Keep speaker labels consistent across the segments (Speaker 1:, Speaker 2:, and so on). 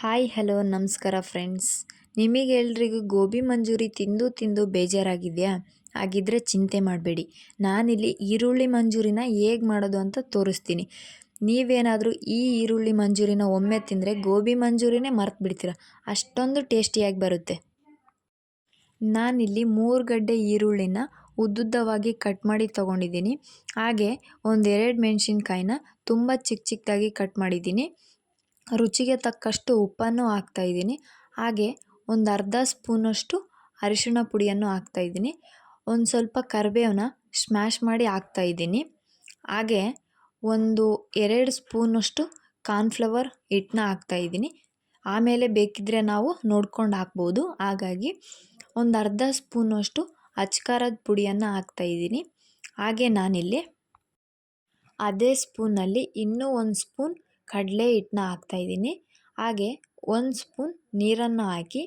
Speaker 1: Hi hello ನಮಸ್ಕಾರ friends. ನಿಮಗೆಲ್ರಿಗೂ gobi manchurian ತಿಂದು ತಿಂದು ಬೇಜಾರಾಗಿದೆಯಾ? ಹಾಗಿದ್ರೆ ಚಿಂತೆ ಮಾಡಬೇಡಿ, ನಾನಿಲ್ಲಿ ಈರುಳ್ಳಿ ಮಂಚೂರಿನ ಹೇಗೆ ಮಾಡೋದು ಅಂತ ತೋರಿಸ್ತೀನಿ. ನೀವೇನಾದರೂ ಈ ಈರುಳ್ಳಿ ಮಂಚೂರಿನ ಒಮ್ಮೆ ತಿಂದರೆ ಗೋಬಿ ಮಂಚೂರಿನೇ ಮರ್ತು ಬಿಡ್ತೀರ, ಅಷ್ಟೊಂದು ಟೇಸ್ಟಿಯಾಗಿ ಬರುತ್ತೆ. ನಾನಿಲ್ಲಿ 3 ಗಡ್ಡೆ ಈರುಳ್ಳಿನ ಉದ್ದುದ್ದವಾಗಿ ಕಟ್ ಮಾಡಿ ತೊಗೊಂಡಿದ್ದೀನಿ. ಹಾಗೆ ಒಂದೆರಡು ಮೆಣಸಿನ್ಕಾಯಿನ ತುಂಬ ಚಿಕ್ಕ ಚಿಕ್ಕದಾಗಿ ಕಟ್ ಮಾಡಿದ್ದೀನಿ. ರುಚಿಗೆ ತಕ್ಕಷ್ಟು ಉಪ್ಪನ್ನು ಹಾಕ್ತಾಯಿದ್ದೀನಿ. ಹಾಗೆ ಒಂದು ಅರ್ಧ ಸ್ಪೂನಷ್ಟು ಅರಿಶಿಣ ಪುಡಿಯನ್ನು ಹಾಕ್ತಾಯಿದ್ದೀನಿ. ಒಂದು ಸ್ವಲ್ಪ ಕರಿಬೇವನ್ನ ಸ್ಮ್ಯಾಶ್ ಮಾಡಿ ಹಾಕ್ತಾಯಿದ್ದೀನಿ. ಹಾಗೆ ಒಂದು 2 ಸ್ಪೂನಷ್ಟು ಕಾರ್ನ್ಫ್ಲವರ್ ಹಿಟ್ಟನ್ನ ಹಾಕ್ತಾಯಿದ್ದೀನಿ. ಆಮೇಲೆ ಬೇಕಿದ್ದರೆ ನಾವು ನೋಡ್ಕೊಂಡು ಹಾಕ್ಬೋದು. ಹಾಗಾಗಿ ಒಂದು ಅರ್ಧ ಸ್ಪೂನಷ್ಟು ಅಚ್ಕಾರದ ಪುಡಿಯನ್ನು ಹಾಕ್ತಾಯಿದ್ದೀನಿ. ಹಾಗೆ ನಾನಿಲ್ಲಿ ಅದೇ ಸ್ಪೂನಲ್ಲಿ ಇನ್ನೂ 1 ಸ್ಪೂನ್ ಕಡಲೆ ಹಿಟ್ಟನ್ನ ಹಾಕ್ತಾಯಿದ್ದೀನಿ. ಹಾಗೆ 1 ಸ್ಪೂನ್ ನೀರನ್ನು ಹಾಕಿ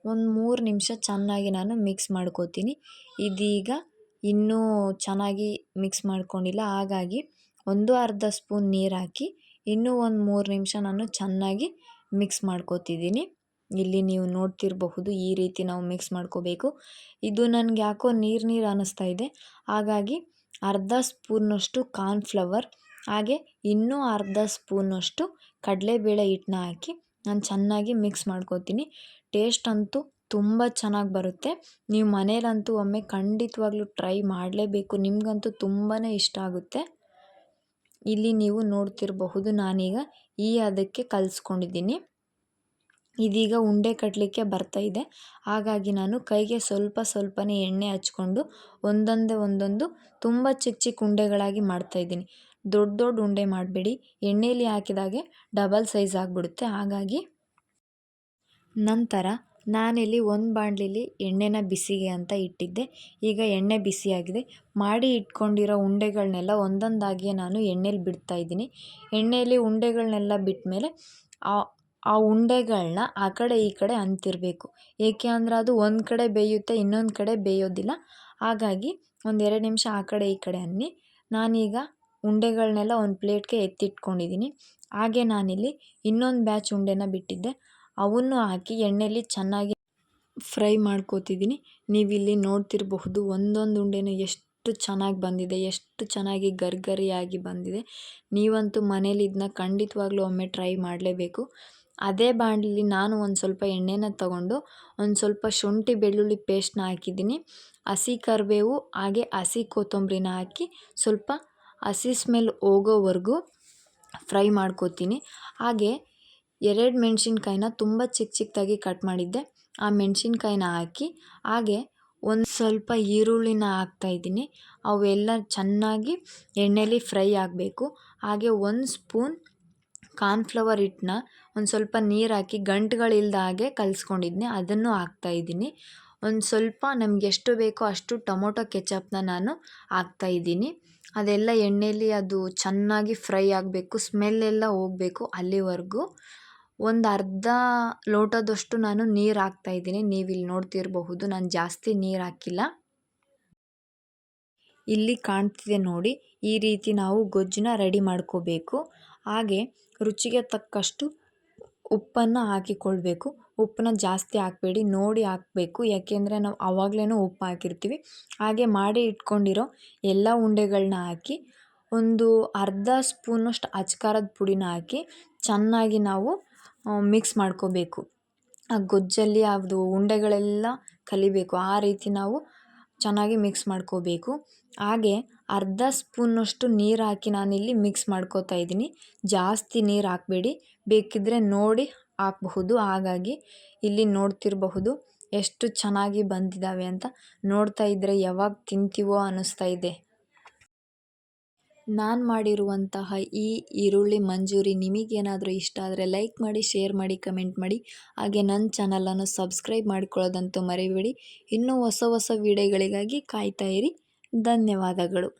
Speaker 1: ಒಂದು 3 ನಿಮಿಷ ಚೆನ್ನಾಗಿ ನಾನು ಮಿಕ್ಸ್ ಮಾಡ್ಕೋತೀನಿ. ಇದೀಗ ಇನ್ನೂ ಚೆನ್ನಾಗಿ ಮಿಕ್ಸ್ ಮಾಡ್ಕೊಂಡಿಲ್ಲ, ಹಾಗಾಗಿ ಅರ್ಧ ಸ್ಪೂನ್ ನೀರು ಹಾಕಿ ಇನ್ನೂ ಒಂದು 3 ನಿಮಿಷ ನಾನು ಚೆನ್ನಾಗಿ ಮಿಕ್ಸ್ ಮಾಡ್ಕೋತಿದ್ದೀನಿ. ಇಲ್ಲಿ ನೀವು ನೋಡ್ತಿರಬಹುದು, ಈ ರೀತಿ ನಾವು ಮಿಕ್ಸ್ ಮಾಡ್ಕೋಬೇಕು. ಇದು ನನಗೆ ಯಾಕೋ ನೀರು ಅನ್ನಿಸ್ತಾ ಇದೆ, ಹಾಗಾಗಿ ಅರ್ಧ ಸ್ಪೂನಷ್ಟು ಕಾರ್ನ್ಫ್ಲವರ್ ಹಾಗೆ ಇನ್ನೂ ಅರ್ಧ ಸ್ಪೂನಷ್ಟು ಕಡಲೆಬೇಳೆ ಹಿಟ್ಟನ್ನ ಹಾಕಿ ನಾನು ಚೆನ್ನಾಗಿ ಮಿಕ್ಸ್ ಮಾಡ್ಕೋತೀನಿ. ಟೇಸ್ಟ್ ಅಂತೂ ತುಂಬ ಚೆನ್ನಾಗಿ ಬರುತ್ತೆ. ನೀವು ಮನೇಲಂತೂ ಒಮ್ಮೆ ಖಂಡಿತವಾಗ್ಲೂ ಟ್ರೈ ಮಾಡಲೇಬೇಕು, ನಿಮಗಂತೂ ತುಂಬಾ ಇಷ್ಟ ಆಗುತ್ತೆ. ಇಲ್ಲಿ ನೀವು ನೋಡ್ತಿರಬಹುದು, ನಾನೀಗ ಅದಕ್ಕೆ ಕಲಿಸ್ಕೊಂಡಿದ್ದೀನಿ. ಇದೀಗ ಉಂಡೆ ಕಟ್ಟಲಿಕ್ಕೆ ಬರ್ತಾಯಿದೆ, ಹಾಗಾಗಿ ನಾನು ಕೈಗೆ ಸ್ವಲ್ಪನೇ ಎಣ್ಣೆ ಹಚ್ಕೊಂಡು ಒಂದೊಂದು ತುಂಬ ಚಿಕ್ಕ ಚಿಕ್ಕ ಉಂಡೆಗಳಾಗಿ ಮಾಡ್ತಾಯಿದ್ದೀನಿ. ದೊಡ್ಡ ಉಂಡೆ ಮಾಡಬೇಡಿ, ಎಣ್ಣೆಯಲ್ಲಿ ಹಾಕಿದಾಗೆ ಡಬಲ್ ಸೈಜ್ ಆಗಿಬಿಡುತ್ತೆ. ಹಾಗಾಗಿ ನಂತರ ನಾನಿಲ್ಲಿ ಒಂದು ಬಾಣಲಿಲಿ ಎಣ್ಣೆನ ಬಿಸಿಗೆ ಅಂತ ಇಟ್ಟಿದ್ದೆ. ಈಗ ಎಣ್ಣೆ ಬಿಸಿಯಾಗಿದೆ. ಮಾಡಿ ಇಟ್ಕೊಂಡಿರೋ ಉಂಡೆಗಳನ್ನೆಲ್ಲ ಒಂದೊಂದಾಗಿ ನಾನು ಎಣ್ಣೆಲಿ ಬಿಡ್ತಾಯಿದ್ದೀನಿ. ಎಣ್ಣೆಯಲ್ಲಿ ಉಂಡೆಗಳನ್ನೆಲ್ಲ ಬಿಟ್ಟ ಮೇಲೆ ಆ ಉಂಡೆಗಳನ್ನ ಆ ಕಡೆ ಈ ಕಡೆ ಅಂತಿರಬೇಕು. ಏಕೆ ಅಂದರೆ ಅದು ಒಂದು ಕಡೆ ಬೇಯುತ್ತೆ, ಇನ್ನೊಂದು ಕಡೆ ಬೇಯೋದಿಲ್ಲ. ಹಾಗಾಗಿ 1-2 ನಿಮಿಷ ಆ ಕಡೆ ಈ ಕಡೆ ಅನ್ನಿ. ನಾನೀಗ ಉಂಡೆಗಳನ್ನೆಲ್ಲ ಒಂದು ಪ್ಲೇಟ್ಗೆ ಎತ್ತಿಟ್ಕೊಂಡಿದ್ದೀನಿ. ಹಾಗೆ ನಾನಿಲ್ಲಿ ಇನ್ನೊಂದು ಬ್ಯಾಚ್ ಉಂಡೆನ ಬಿಟ್ಟಿದ್ದೆ, ಅವನ್ನು ಹಾಕಿ ಎಣ್ಣೆಯಲ್ಲಿ ಚೆನ್ನಾಗಿ ಫ್ರೈ ಮಾಡ್ಕೋತಿದ್ದೀನಿ. ನೀವಿಲ್ಲಿ ನೋಡ್ತಿರಬಹುದು, ಒಂದೊಂದು ಉಂಡೆನೂ ಎಷ್ಟು ಚೆನ್ನಾಗಿ ಬಂದಿದೆ, ಎಷ್ಟು ಚೆನ್ನಾಗಿ ಗರಿಗರಿಯಾಗಿ ಬಂದಿದೆ. ನೀವಂತೂ ಮನೇಲಿ ಇದನ್ನ ಖಂಡಿತವಾಗ್ಲೂ ಒಮ್ಮೆ ಟ್ರೈ ಮಾಡಲೇಬೇಕು. ಅದೇ ಬಾಣಲಿಲಿ ನಾನು ಒಂದು ಸ್ವಲ್ಪ ಎಣ್ಣೆನ ತಗೊಂಡು ಒಂದು ಸ್ವಲ್ಪ ಶುಂಠಿ ಬೆಳ್ಳುಳ್ಳಿ ಪೇಸ್ಟ್ನ ಹಾಕಿದ್ದೀನಿ. ಹಸಿ ಕರಿಬೇವು ಹಾಗೆ ಹಸಿ ಕೊತ್ತಂಬರಿನ ಹಾಕಿ ಸ್ವಲ್ಪ ಹಸಿ ಸ್ಮೆಲ್ ಹೋಗೋವರೆಗೂ ಫ್ರೈ ಮಾಡ್ಕೋತೀನಿ. ಹಾಗೆ 2 ಮೆಣಸಿನ್ಕಾಯಿನ ತುಂಬ ಚಿಕ್ಕ ಚಿಕ್ಕದಾಗಿ ಕಟ್ ಮಾಡಿದ್ದೆ, ಆ ಮೆಣಸಿನ್ಕಾಯಿನ ಹಾಕಿ ಹಾಗೆ ಒಂದು ಸ್ವಲ್ಪ ಈರುಳ್ಳಿನ ಹಾಕ್ತಾಯಿದ್ದೀನಿ. ಅವೆಲ್ಲ ಚೆನ್ನಾಗಿ ಎಣ್ಣೆಯಲ್ಲಿ ಫ್ರೈ ಆಗಬೇಕು. ಹಾಗೆ 1 ಸ್ಪೂನ್ ಕಾರ್ನ್ಫ್ಲವರ್ ಹಿಟ್ಟನ್ನ ಒಂದು ಸ್ವಲ್ಪ ನೀರು ಹಾಕಿ ಗಂಟುಗಳಿಲ್ದ ಹಾಗೆ ಕಲಿಸ್ಕೊಂಡಿದ್ದೆ, ಅದನ್ನು ಹಾಕ್ತಾಯಿದ್ದೀನಿ. ಒಂದು ಸ್ವಲ್ಪ ನಮ್ಗೆ ಎಷ್ಟು ಬೇಕೋ ಅಷ್ಟು ಟೊಮೊಟೊ ಕೆಚಪ್ನ ನಾನು ಹಾಕ್ತಾಯಿದ್ದೀನಿ. ಅದೆಲ್ಲ ಎಣ್ಣೆಯಲ್ಲಿ ಅದು ಚೆನ್ನಾಗಿ ಫ್ರೈ ಆಗಬೇಕು, ಸ್ಮೆಲ್ಲೆಲ್ಲ ಹೋಗಬೇಕು. ಅಲ್ಲಿವರೆಗೂ ಒಂದು ಅರ್ಧ ಲೋಟದಷ್ಟು ನಾನು ನೀರು ಹಾಕ್ತಾಯಿದ್ದೀನಿ. ನೀವಿಲ್ಲಿ ನೋಡ್ತಿರಬಹುದು, ನಾನು ಜಾಸ್ತಿ ನೀರು ಹಾಕಿಲ್ಲ. ಇಲ್ಲಿ ಕಾಣ್ತಿದೆ ನೋಡಿ, ಈ ರೀತಿ ನಾವು ಗೊಜ್ಜನ್ನ ರೆಡಿ ಮಾಡ್ಕೋಬೇಕು. ಹಾಗೆ ರುಚಿಗೆ ತಕ್ಕಷ್ಟು ಉಪ್ಪನ್ನು ಹಾಕಿಕೊಳ್ಬೇಕು. ಉಪ್ಪನ್ನ ಜಾಸ್ತಿ ಹಾಕಬೇಡಿ, ನೋಡಿ ಹಾಕಬೇಕು, ಯಾಕೆಂದರೆ ನಾವು ಆವಾಗಲೇ ಉಪ್ಪು ಹಾಕಿರ್ತೀವಿ. ಹಾಗೆ ಮಾಡಿ ಇಟ್ಕೊಂಡಿರೋ ಎಲ್ಲ ಉಂಡೆಗಳನ್ನ ಹಾಕಿ ಒಂದು ಅರ್ಧ ಸ್ಪೂನಷ್ಟು ಅಚ್ಕಾರದ ಪುಡಿನ ಹಾಕಿ ಚೆನ್ನಾಗಿ ನಾವು ಮಿಕ್ಸ್ ಮಾಡ್ಕೋಬೇಕು. ಆ ಗೊಜ್ಜಲ್ಲಿ ಅದು ಉಂಡೆಗಳೆಲ್ಲ ಕಲಿಬೇಕು, ಆ ರೀತಿ ನಾವು ಚೆನ್ನಾಗಿ ಮಿಕ್ಸ್ ಮಾಡ್ಕೋಬೇಕು. ಹಾಗೆ ಅರ್ಧ ಸ್ಪೂನಷ್ಟು ನೀರು ಹಾಕಿ ನಾನಿಲ್ಲಿ ಮಿಕ್ಸ್ ಮಾಡ್ಕೋತಾ ಇದ್ದೀನಿ. ಜಾಸ್ತಿ ನೀರು ಹಾಕಬೇಡಿ, ಬೇಕಿದ್ದರೆ ನೋಡಿ ಹಾಕಬಹುದು. ಹಾಗಾಗಿ ಇಲ್ಲಿ ನೋಡ್ತಿರಬಹುದು ಎಷ್ಟು ಚೆನ್ನಾಗಿ ಬಂದಿದ್ದಾವೆ ಅಂತ. ನೋಡ್ತಾ ಇದ್ದರೆ ಯಾವಾಗ ತಿಂತೀವೋ ಅನ್ನಿಸ್ತಾ ಇದೆ. ನಾನು ಮಾಡಿರುವಂತಹ ಈ ಈರುಳ್ಳಿ ಮಂಚೂರಿ ನಿಮಗೇನಾದರೂ ಇಷ್ಟ ಆದರೆ ಲೈಕ್ ಮಾಡಿ, ಶೇರ್ ಮಾಡಿ, ಕಮೆಂಟ್ ಮಾಡಿ. ಹಾಗೆ ನನ್ನ ಚಾನಲನ್ನು ಸಬ್ಸ್ಕ್ರೈಬ್ ಮಾಡ್ಕೊಳ್ಳೋದಂತೂ ಮರಿಬೇಡಿ. ಇನ್ನೂ ಹೊಸ ವಿಡಿಯೋಗಳಿಗಾಗಿ ಕಾಯ್ತಾ ಇರಿ. ಧನ್ಯವಾದಗಳು.